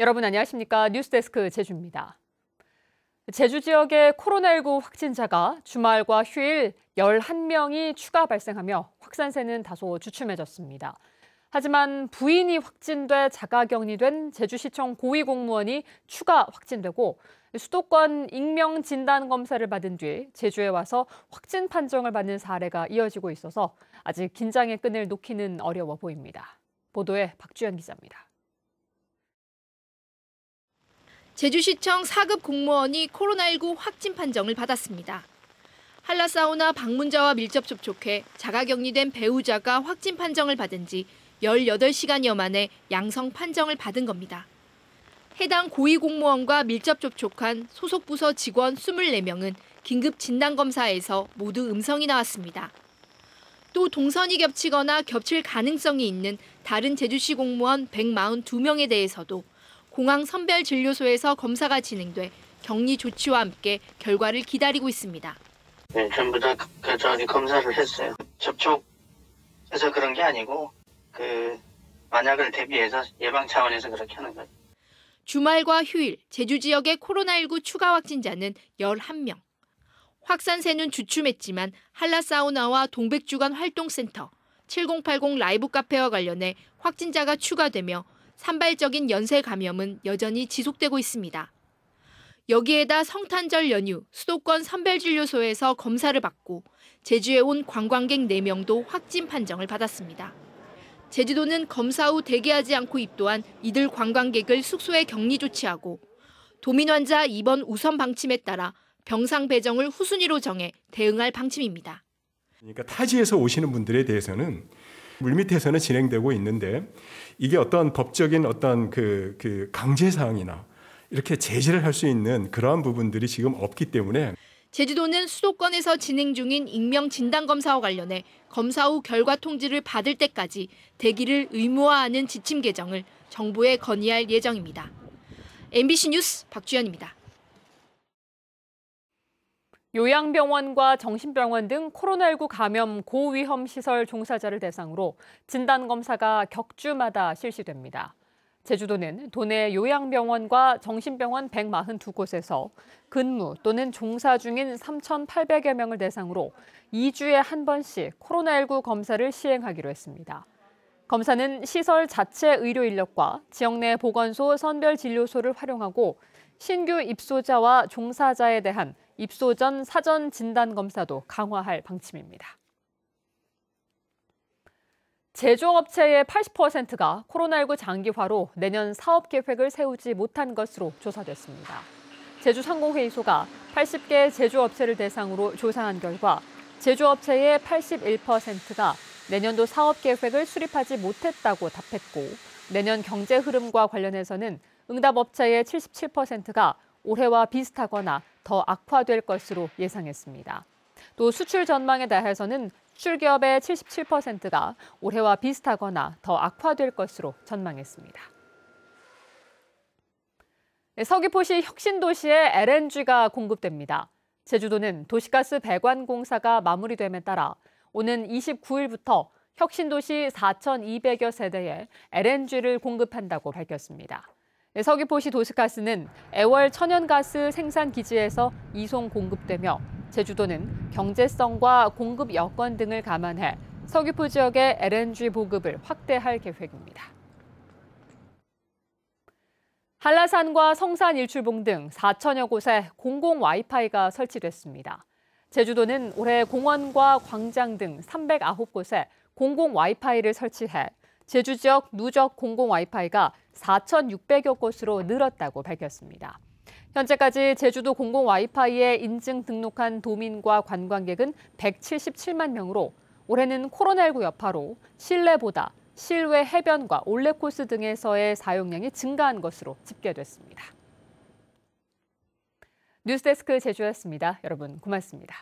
여러분 안녕하십니까? 뉴스데스크 제주입니다. 제주 지역의 코로나19 확진자가 주말과 휴일 11명이 추가 발생하며 확산세는 다소 주춤해졌습니다. 하지만 부인이 확진돼 자가격리된 제주시청 고위공무원이 추가 확진되고 수도권 익명 진단 검사를 받은 뒤 제주에 와서 확진 판정을 받는 사례가 이어지고 있어서 아직 긴장의 끈을 놓기는 어려워 보입니다. 보도에 박주연 기자입니다. 제주시청 4급 공무원이 코로나19 확진 판정을 받았습니다. 한라사우나 방문자와 밀접 접촉해 자가격리된 배우자가 확진 판정을 받은 지 18시간여 만에 양성 판정을 받은 겁니다. 해당 고위공무원과 밀접 접촉한 소속 부서 직원 24명은 긴급 진단검사에서 모두 음성이 나왔습니다. 또 동선이 겹치거나 겹칠 가능성이 있는 다른 제주시 공무원 142명에 대해서도 공항 선별진료소에서 검사가 진행돼 격리 조치와 함께 결과를 기다리고 있습니다. 네, 전부 다 검사를 했어요. 접촉해서 그런 게 아니고 만약을 대비해서 예방 차원에서 그렇게 하는 거예요. 주말과 휴일 제주 지역의 코로나19 추가 확진자는 11명. 확산세는 주춤했지만 한라사우나와 동백주간 활동센터, 7080 라이브 카페와 관련해 확진자가 추가되며 산발적인 연쇄 감염은 여전히 지속되고 있습니다. 여기에다 성탄절 연휴 수도권 선별진료소에서 검사를 받고 제주에 온 관광객 4명도 확진 판정을 받았습니다. 제주도는 검사 후 대기하지 않고 입도한 이들 관광객을 숙소에 격리 조치하고 도민 환자 입원 우선 방침에 따라 병상 배정을 후순위로 정해 대응할 방침입니다. 그러니까 타지에서 오시는 분들에 대해서는 물밑에서는 진행되고 있는데 이게 어떤 법적인 어떤 강제 사항이나 이렇게 제재를 할 수 있는 그러한 부분들이 지금 없기 때문에 제주도는 수도권에서 진행 중인 익명 진단 검사와 관련해 검사 후 결과 통지를 받을 때까지 대기를 의무화하는 지침 개정을 정부에 건의할 예정입니다. MBC 뉴스 박주연입니다. 요양병원과 정신병원 등 코로나19 감염 고위험 시설 종사자를 대상으로 진단검사가 격주마다 실시됩니다. 제주도는 도내 요양병원과 정신병원 142곳에서 근무 또는 종사 중인 3,800여 명을 대상으로 2주에 한 번씩 코로나19 검사를 시행하기로 했습니다. 검사는 시설 자체 의료 인력과 지역 내 보건소 선별진료소를 활용하고 신규 입소자와 종사자에 대한 입소 전 사전 진단 검사도 강화할 방침입니다. 제조업체의 80%가 코로나19 장기화로 내년 사업 계획을 세우지 못한 것으로 조사됐습니다. 제주상공회의소가 80개 제조업체를 대상으로 조사한 결과 제조업체의 81%가 내년도 사업 계획을 수립하지 못했다고 답했고 내년 경제 흐름과 관련해서는 응답업체의 77%가 올해와 비슷하거나 더 악화될 것으로 예상했습니다. 또 수출 전망에 대해서는 수출기업의 77%가 올해와 비슷하거나 더 악화될 것으로 전망했습니다. 서귀포시 혁신도시에 LNG가 공급됩니다. 제주도는 도시가스 배관공사가 마무리됨에 따라 오는 29일부터 혁신도시 4,200여 세대에 LNG를 공급한다고 밝혔습니다. 서귀포시 도시가스는 애월 천연가스 생산기지에서 이송 공급되며 제주도는 경제성과 공급 여건 등을 감안해 서귀포 지역의 LNG 보급을 확대할 계획입니다. 한라산과 성산 일출봉 등 4천여 곳에 공공 와이파이가 설치됐습니다. 제주도는 올해 공원과 광장 등 309곳에 공공 와이파이를 설치해 제주 지역 누적 공공 와이파이가 4,600여 곳으로 늘었다고 밝혔습니다. 현재까지 제주도 공공 와이파이에 인증 등록한 도민과 관광객은 177만 명으로 올해는 코로나19 여파로 실내보다 실외 해변과 올레코스 등에서의 사용량이 증가한 것으로 집계됐습니다. 뉴스데스크 제주였습니다. 여러분 고맙습니다.